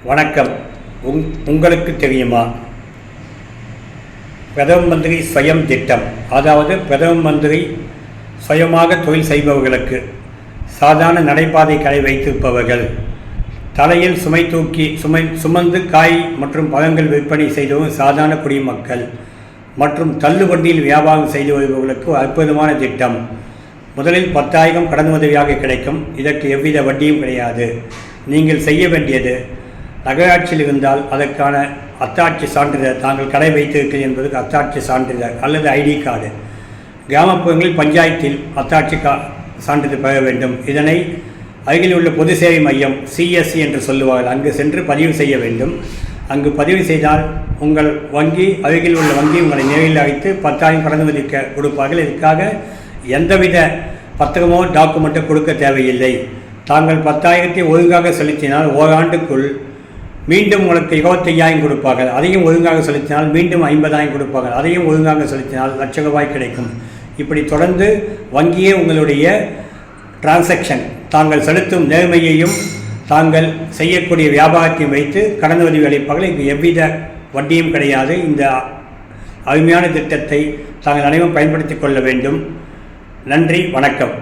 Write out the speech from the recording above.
வணக்கம். உங்களுக்கு தெரியுமா, பிரதம மந்திரி ஸ்வயம் திட்டம், அதாவது பிரதம மந்திரி சுயமாக தொழில் செய்பவர்களுக்கு, சாதாரண நடைபாதை கடை வைத்திருப்பவர்கள், தலையில் சுமை தூக்கி சுமந்து காய் மற்றும் பழங்கள் விற்பனை செய்தவங்க, சாதாரண குடிமக்கள் மற்றும் தள்ளுவண்டியில் வியாபாரம் செய்து வருபவர்களுக்கு அற்புதமான திட்டம். முதலில் 10,000 கடன் உதவியாக கிடைக்கும். இதற்கு எவ்வித வட்டியும் கிடையாது. நீங்கள் செய்ய வேண்டியது, நகராட்சியில் இருந்தால் அதற்கான அத்தாட்சி சான்றிதழ், தாங்கள் கடை வைத்திருக்கிறீர்கள் என்பதற்கு அத்தாட்சி சான்றிதழ் அல்லது ஐடி கார்டு. கிராமப்புறங்களில் பஞ்சாயத்தில் அத்தாட்சி சான்றிதழ் பெற வேண்டும். இதனை அருகில் உள்ள பொது சேவை மையம் CSC என்று சொல்லுவார்கள், அங்கு சென்று பதிவு செய்ய வேண்டும். அங்கு பதிவு செய்தால் உங்கள் வங்கி, அருகில் உள்ள வங்கி உங்களை நேரில் அழைத்து 10,000 கடன் உதவி கொடுப்பார்கள். இதற்காக எந்தவித பத்திரமோ டாக்குமெண்ட்டோ கொடுக்க தேவையில்லை. தாங்கள் 10,000 ஒழுங்காக செலுத்தினால் ஓராண்டுக்குள் மீண்டும் உங்களுக்கு 25,000 கொடுப்பார்கள். அதையும் ஒழுங்காக செலுத்தினால் மீண்டும் 50,000 கொடுப்பார்கள். அதையும் ஒழுங்காக செலுத்தினால் ₹1,00,000 கிடைக்கும். இப்படி தொடர்ந்து வங்கியே உங்களுடைய டிரான்சாக்ஷன், தாங்கள் செலுத்தும் நேர்மையையும் தாங்கள் செய்யக்கூடிய வியாபாரத்தையும் வைத்து கடன் உதவி அளிப்பார்கள். இங்கு எவ்வித வட்டியும் கிடையாது. இந்த அருமையான திட்டத்தை தாங்கள் அனைவரும் பயன்படுத்திக் கொள்ள வேண்டும். நன்றி, வணக்கம்.